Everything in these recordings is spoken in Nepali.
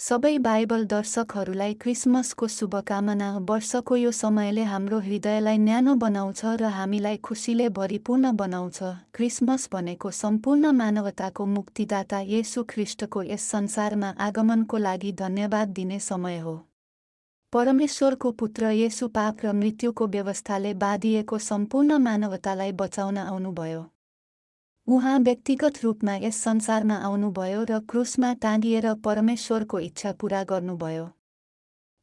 सबै बाइबल दर्शकहरूलाई क्रिसमसको शुभकामना। वर्षको यो समयले हाम्रो हृदयलाई न्यानो बनाउँछ र हामीलाई खुसीले भरिपूर्ण बनाउँछ। क्रिसमस भनेको सम्पूर्ण मानवताको मुक्तिदाता येशू ख्रीष्टको यस संसारमा आगमनको लागि धन्यवाद दिने समय हो। परमेश्वरको पुत्र येशू पाप र मृत्युको व्यवस्थाले बाँधिएको सम्पूर्ण मानवतालाई बचाउन आउनुभयो। उहाँ व्यक्तिगत रूपमा यस संसारमा आउनुभयो र क्रुसमा टाँगिएर परमेश्वरको इच्छा पूरा गर्नुभयो।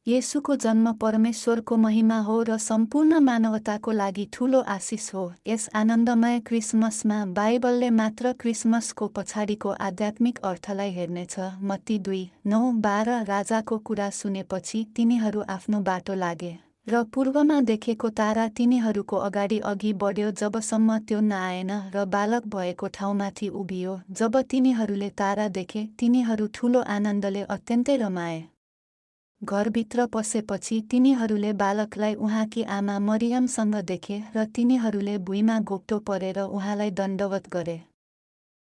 येशूको जन्म परमेश्वरको महिमा हो र सम्पूर्ण मानवताको लागि ठूलो आशिष हो। यस आनन्दमय क्रिसमसमा बाइबलले मात्र क्रिसमसको पछाडिको आध्यात्मिक अर्थलाई हेर्नेछ। मत्ती 2:9-12 राजाको कुरा सुनेपछि तिनीहरू आफ्नो बाटो लागे र पूर्वमा देखेको तारा तिनीहरूको अगाडि अघि बढ्यो जबसम्म त्यो नआएन र बालक भएको ठाउँमाथि उभियो। जब तिनीहरूले तारा देखे तिनीहरू ठूलो आनन्दले अत्यन्तै रमाए। घरभित्र पसेपछि तिनीहरूले बालकलाई उहाँकी आमा मरियमसँग देखे र तिनीहरूले भुइँमा घोप्टो परेर उहाँलाई दण्डवत गरे।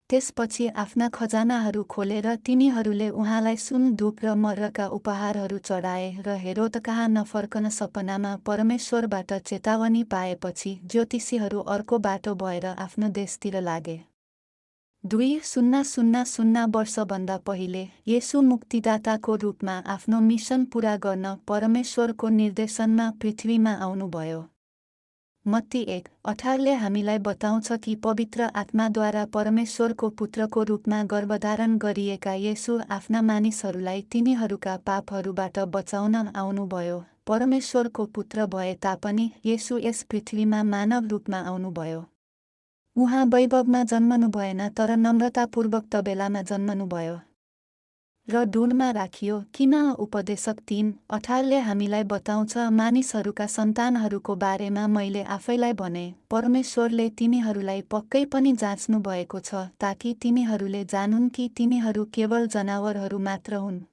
त्यसपछि आफ्ना खजानाहरू खोलेर तिनीहरूले उहाँलाई सुन, धूप र मर्रका उपहारहरू चढाए र हेरोदकहाँ नफर्कन सपनामा परमेश्वरबाट चेतावनी पाएपछि ज्योतिषीहरू अर्को बाटो भएर आफ्नो देशतिर लागे। 2000 वर्षभन्दा पहिले येशू मुक्तिदाताको रूपमा आफ्नो मिसन पूरा गर्न परमेश्वरको निर्देशनमा पृथ्वीमा आउनुभयो। मत्ती 1:18ले हामीलाई बताउँछ कि पवित्र आत्माद्वारा परमेश्वरको पुत्रको रूपमा गर्भधारण गरिएका येशू आफ्ना मानिसहरूलाई तिनीहरूका पापहरूबाट बचाउन आउनुभयो। परमेश्वरको पुत्र भए तापनि येशू यस पृथ्वीमा मानव रूपमा आउनुभयो। उहाँ वैभवमा जन्मनु भएन तर नम्रतापूर्वक तबेलामा जन्मनुभयो र ढुँडमा राखियो। किन? उपदेशक 3:18ले हामीलाई बताउँछ मानिसहरूका सन्तानहरूको बारेमा मैले आफैलाई भने, परमेश्वरले तिनीहरूलाई पक्कै पनि जाँच्नु भएको छ ताकि तिनीहरूले जानुन् कि तिनीहरू केवल जनावरहरू मात्र हुन्।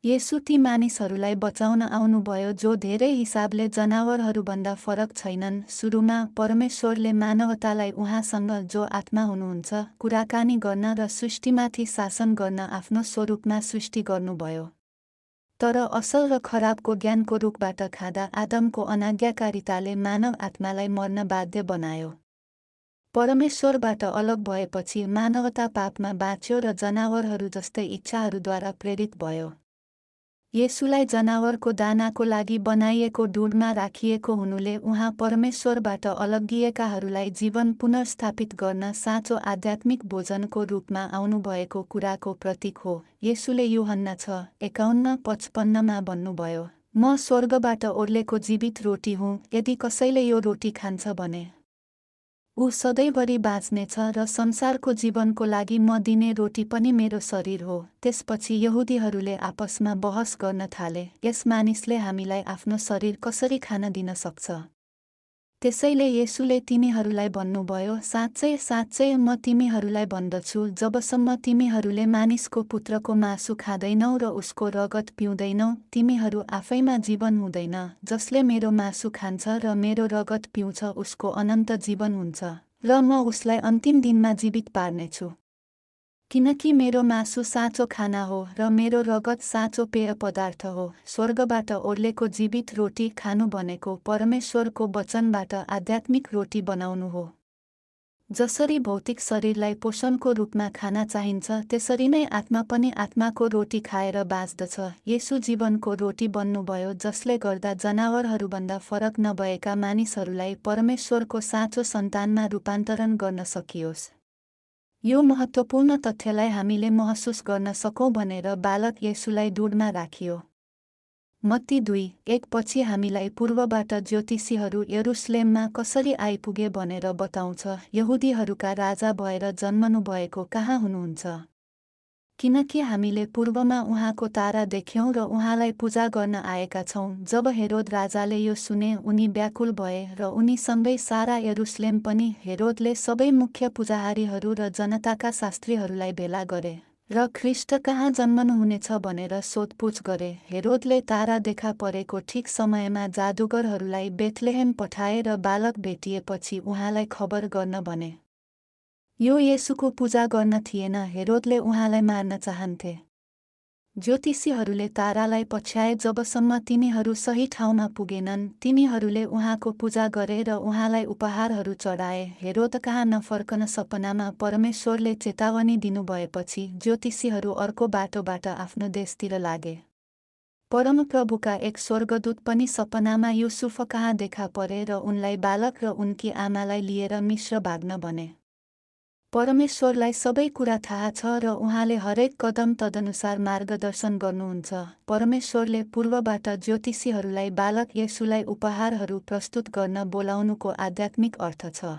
येशू ती मानिसहरूलाई बचाउन आउनुभयो जो धेरै हिसाबले जनावरहरूभन्दा फरक छैनन्। सुरुमा परमेश्वरले मानवतालाई उहाँसँग जो आत्मा हुनुहुन्छ कुराकानी गर्न र सृष्टिमाथि शासन गर्न आफ्नो स्वरूपमा सृष्टि गर्नुभयो। तर असल र खराबको ज्ञानको रुखबाट खाँदा आदमको अनाज्ञाकारिताले मानव आत्मालाई मर्न बाध्य बनायो। परमेश्वरबाट अलग भएपछि मानवता पापमा बाँच्यो र जनावरहरू जस्तै इच्छाहरूद्वारा प्रेरित भयो। येशूलाई जनावरको दानाको लागि बनाइएको ढुँडमा राखिएको हुनुले उहाँ परमेश्वरबाट अलग्गिएकाहरूलाई जीवन पुनर्स्थापित गर्न साँचो आध्यात्मिक भोजनको रूपमा आउनुभएको कुराको प्रतीक हो। येशूले यूहन्ना 6:51-55मा भन्नुभयो, म स्वर्गबाट ओर्लेको जीवित रोटी हुँ, यदि कसैले यो रोटी खान्छ भने ऊ सधैँभरि बाँच्नेछ र संसारको जीवनको लागि म दिने रोटी पनि मेरो शरीर हो। त्यसपछि यहुदीहरूले आपसमा बहस गर्न थाले, यस मानिसले हामीलाई आफ्नो शरीर कसरी खान दिन सक्छ? त्यसैले येशूले तिनीहरूलाई भन्नुभयो, साँच्चै साँच्चै म तिमीहरूलाई भन्दछु, जबसम्म तिमीहरूले मानिसको पुत्रको मासु खाँदैनौ र उसको रगत पिउँदैनौ तिमीहरू आफैमा जीवन हुँदैन। जसले मेरो मासु खान्छ र मेरो रगत पिउँछ उसको अनन्त जीवन हुन्छ र म उसलाई अन्तिम दिनमा जीवित पार्नेछु। किनकि मेरो मासु साँचो खाना हो र मेरो रगत साँचो पेय पदार्थ हो। स्वर्गबाट ओर्लेको जीवित रोटी खानु भनेको परमेश्वरको वचनबाट आध्यात्मिक रोटी बनाउनु हो। जसरी भौतिक शरीरलाई पोषणको रूपमा खाना चाहिन्छ त्यसरी नै आत्मा पनि आत्माको रोटी खाएर बाँच्दछ। येशू जीवनको रोटी बन्नुभयो जसले गर्दा जनावरहरूभन्दा फरक नभएका मानिसहरूलाई परमेश्वरको साँचो सन्तानमा रूपान्तरण गर्न सकियोस्। यो महत्त्वपूर्ण तथ्यलाई हामीले महसुस गर्न सकौँ भनेर बालक येशूलाई ढुँडमा राखियो। मत्ती 2:1 पछि हामीलाई पूर्वबाट ज्योतिषीहरू यरुसलेममा कसरी आइपुगे भनेर बताउँछ। यहुदीहरूका राजा भएर जन्मनु भएको कहाँ हुनुहुन्छ? किनकि हामीले पूर्वमा उहाँको तारा देख्यौं र उहाँलाई पूजा गर्न आएका छौं। जब हेरोद राजाले यो सुने उनी व्याकुल भए र उनीसँगै सारा यरुसलेम पनि। हेरोदले सबै मुख्य पुजारीहरू र जनताका शास्त्रीहरूलाई भेला गरे र ख्रीष्ट कहाँ जन्मनुहुनेछ भनेर सोधपुछ गरे। हेरोदले तारा देखा परेको ठिक समयमा जादुगरहरूलाई बेथलेहेम पठाए र बालक भेटिएपछि उहाँलाई खबर गर्न भने। यो येशूको पूजा गर्न थिएन, हेरोदले उहाँलाई मार्न चाहन्थे। ज्योतिषीहरूले तारालाई पछ्याए जबसम्म तिनीहरू सही ठाउँमा पुगेनन्। तिनीहरूले उहाँको पूजा गरे र उहाँलाई उपहारहरू चढाए। हेरोदकहाँ नफर्कन सपनामा परमेश्वरले चेतावनी दिनुभएपछि ज्योतिषीहरू अर्को बाटोबाट आफ्नो देशतिर लागे। परमप्रभुका एक स्वर्गदूत पनि सपनामा युसुफकहाँ देखा परे र उनलाई बालक र उनकी आमालाई लिएर मिस्र भाग्न भने। परमेश्वरलाई सबै कुरा थाहा छ र उहाँले हरेक कदम तदनुसार मार्गदर्शन गर्नुहुन्छ। परमेश्वरले पूर्वबाट ज्योतिषीहरूलाई बालक येशूलाई उपहारहरू प्रस्तुत गर्न बोलाउनुको आध्यात्मिक अर्थ छ।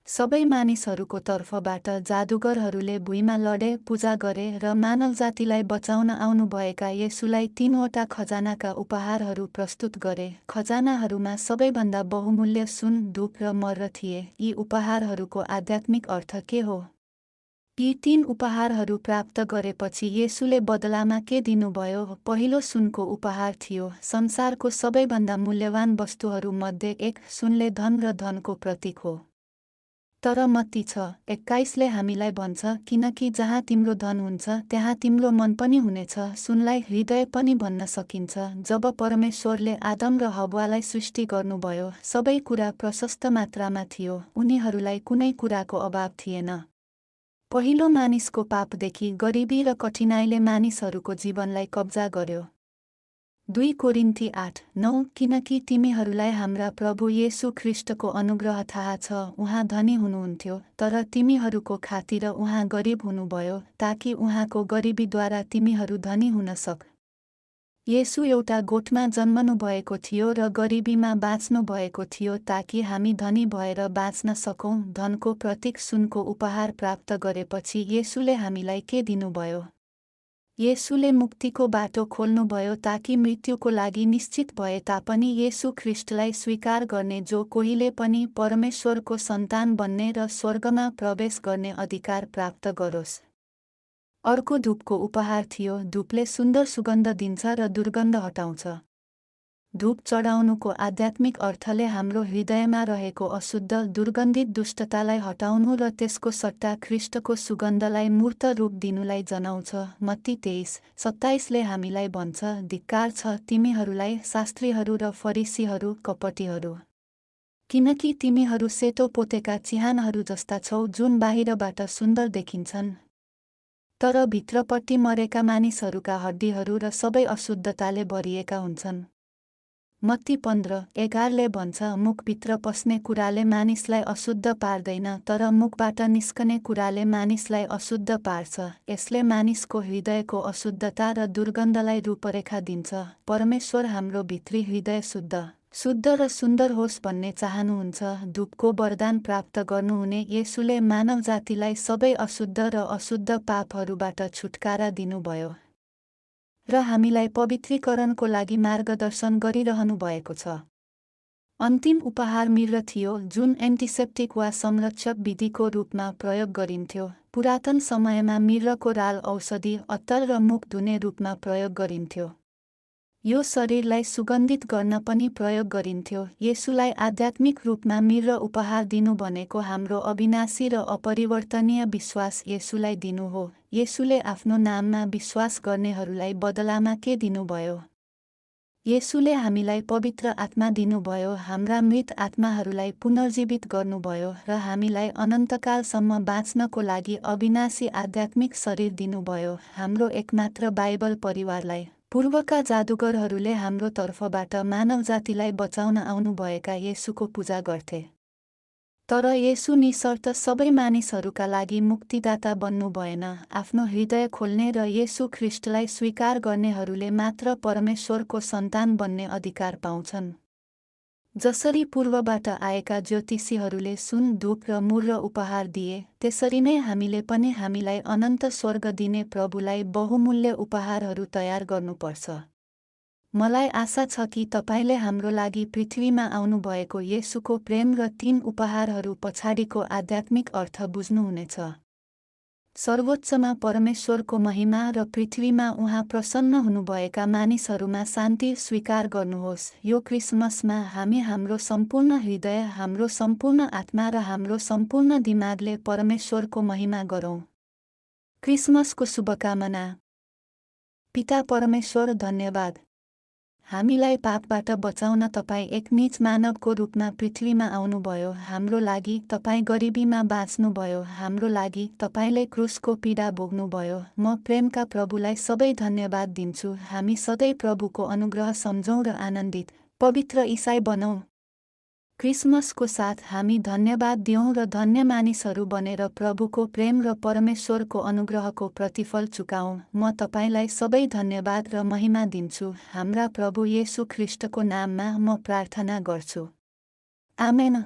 सबै मानिसहरूको तर्फबाट जादुगरहरूले भुइँमा लडे, पूजा गरे र मानव जातिलाई बचाउन आउनुभएका येशूलाई 3वटा खजानाका उपहारहरू प्रस्तुत गरे। खजानाहरूमा सबैभन्दा बहुमूल्य सुन, धूप र मर्र थिए। यी उपहारहरूको आध्यात्मिक अर्थ के हो? यी 3 उपहारहरू प्राप्त गरेपछि येशूले बदलामा के दिनुभयो? पहिलो सुनको उपहार थियो। संसारको सबैभन्दा मूल्यवान वस्तुहरूमध्ये एक, सुनले धन र धनको प्रतीक हो। तर मत्ती 6:21ले हामीलाई भन्छ, किनकि जहाँ तिम्रो धन हुन्छ त्यहाँ तिम्रो मन पनि हुनेछ। सुनलाई हृदय पनि भन्न सकिन्छ। जब परमेश्वरले आदम र हव्वालाई सृष्टि गर्नुभयो, सबै कुरा प्रशस्त मात्रामा थियो। उनीहरूलाई कुनै कुराको अभाव थिएन। पहिलो मानिसको पापदेखि गरिबी र कठिनाइले मानिसहरूको जीवनलाई कब्जा गर्यो। 2 कोरिन्थी 8:9 किनकि तिमीहरूलाई हाम्रा प्रभु येशू ख्रीष्टको अनुग्रह थाहा छ। उहाँ धनी हुनुहुन्थ्यो, तर तिमीहरूको खातिर उहाँ गरिब हुनुभयो, ताकि उहाँको गरिबीद्वारा तिमीहरू धनी हुन सक। येशू एउटा गोठमा जन्मनु भएको थियो र गरिबीमा बाँच्नु भएको थियो ताकि हामी धनी भएर बाँच्न सकौँ। धनको प्रतीक सुनको उपहार प्राप्त गरेपछि येशूले हामीलाई के दिनुभयो? येशूले मुक्तिको बाटो खोल्नुभयो ताकि मृत्युको लागि निश्चित भए तापनि येशू ख्रीष्टलाई स्वीकार गर्ने जो कोहीले पनि परमेश्वरको सन्तान बन्ने र स्वर्गमा प्रवेश गर्ने अधिकार प्राप्त गरोस्। अर्को धूपको उपहार थियो। धूपले सुन्दर सुगन्ध दिन्छ र दुर्गन्ध हटाउँछ। धूप चढाउनुको आध्यात्मिक अर्थले हाम्रो हृदयमा रहेको अशुद्ध, दुर्गन्धित दुष्टतालाई हटाउनु र त्यसको सट्टा ख्रीष्टको सुगन्धलाई मूर्त रूप दिनुलाई जनाउँछ। मत्ती 23:27ले हामीलाई भन्छ, धिक्कार छ तिमीहरूलाई शास्त्रीहरू र फरिसीहरू, कपटीहरू! किनकि तिमीहरू सेतो पोतेका चिहानहरू जस्ता छौ जुन बाहिरबाट सुन्दर देखिन्छन्, तर भित्रपट्टि मरेका मानिसहरूका हड्डीहरू र सबै अशुद्धताले भरिएका हुन्छन्। मत्ती 15:11ले भन्छ, मुखभित्र पस्ने कुराले मानिसलाई अशुद्ध पार्दैन, तर मुखबाट निस्कने कुराले मानिसलाई अशुद्ध पार्छ। यसले मानिसको हृदयको अशुद्धता र दुर्गन्धलाई रूपरेखा दिन्छ। परमेश्वर हाम्रो भित्री हृदय शुद्ध र सुन्दर होस् भन्ने चाहनुहुन्छ। धूपको वरदान प्राप्त गर्नुहुने येशूले मानव जातिलाई सबै अशुद्ध र अशुद्ध पापहरूबाट छुटकारा दिनुभयो र हामीलाई पवित्रीकरणको लागि मार्गदर्शन गरिरहनु भएको छ। अन्तिम उपहार मिर्र थियो, जुन एन्टिसेप्टिक वा संरक्षक विधिको रूपमा प्रयोग गरिन्थ्यो। पुरातन समयमा मिर्रको राल औषधि, अत्तर र मुख धुने रूपमा प्रयोग गरिन्थ्यो। यो शरीरलाई सुगन्धित गर्न पनि प्रयोग गरिन्थ्यो। येशूलाई आध्यात्मिक रूपमा मिर्र उपहार दिनु भनेको हाम्रो अविनाशी र अपरिवर्तनीय विश्वास येशूलाई दिनु हो। येशूले आफ्नो नाममा विश्वास गर्नेहरूलाई बदलामा के दिनुभयो? येशूले हामीलाई पवित्र आत्मा दिनुभयो, हाम्रा मृत आत्माहरूलाई पुनर्जीवित गर्नुभयो र हामीलाई अनन्तकालसम्म बाँच्नको लागि अविनाशी आध्यात्मिक शरीर दिनुभयो। हाम्रो एकमात्र बाइबल परिवारलाई पूर्वका जादुगरहरूले हाम्रो तर्फबाट मानव जातिलाई बचाउन आउनुभएका येशूको पूजा गर्थे। तर येशू निशर्त सबै मानिसहरूका लागि मुक्तिदाता बन्नु भएन। आफ्नो हृदय खोल्ने र येशू ख्रीष्टलाई स्वीकार गर्नेहरूले मात्र परमेश्वरको सन्तान बन्ने अधिकार पाउँछन्। जसरी पूर्वबाट आएका ज्योतिषीहरूले सुन, धूप र मुर्र उपहार दिए, त्यसरी नै हामीले पनि हामीलाई अनन्त स्वर्ग दिने प्रभुलाई बहुमूल्य उपहारहरू तयार गर्नुपर्छ। मलाई आशा छ कि तपाईले हाम्रो लागि पृथ्वीमा आउनुभएको येशूको प्रेम र 3 उपहारहरू पछाडिको आध्यात्मिक अर्थ बुझ्नुहुनेछ। सर्वोच्चमा परमेश्वरको महिमा र पृथ्वीमा उहाँ प्रसन्न हुनुभएका मानिसहरूमा शान्ति स्वीकार गर्नुहोस्। यो क्रिसमसमा हामी हाम्रो सम्पूर्ण हृदय, हाम्रो सम्पूर्ण आत्मा र हाम्रो सम्पूर्ण दिमागले परमेश्वरको महिमा गरौँ। क्रिसमसको शुभकामना। पिता परमेश्वर, धन्यवाद। हामीलाई पापबाट बचाउन तपाईँ एक नीच मानवको रूपमा पृथ्वीमा आउनुभयो। हाम्रो लागि तपाईँ गरिबीमा बाँच्नुभयो। हाम्रो लागि तपाईँले क्रुसको पीडा भोग्नुभयो। म प्रेमका प्रभुलाई सबै धन्यवाद दिन्छु। हामी सधैँ प्रभुको अनुग्रह सम्झौँ र आनन्दित पवित्र ईसाई बनौँ। क्रिसमसको साथ हामी धन्यवाद दियौँ र धन्य मानिसहरू बनेर प्रभुको प्रेम र परमेश्वरको अनुग्रहको प्रतिफल चुकाऊँ। म तपाईँलाई सबै धन्यवाद र महिमा दिन्छु। हाम्रा प्रभु येशू ख्रीष्टको नाममा म प्रार्थना गर्छु। आमेन।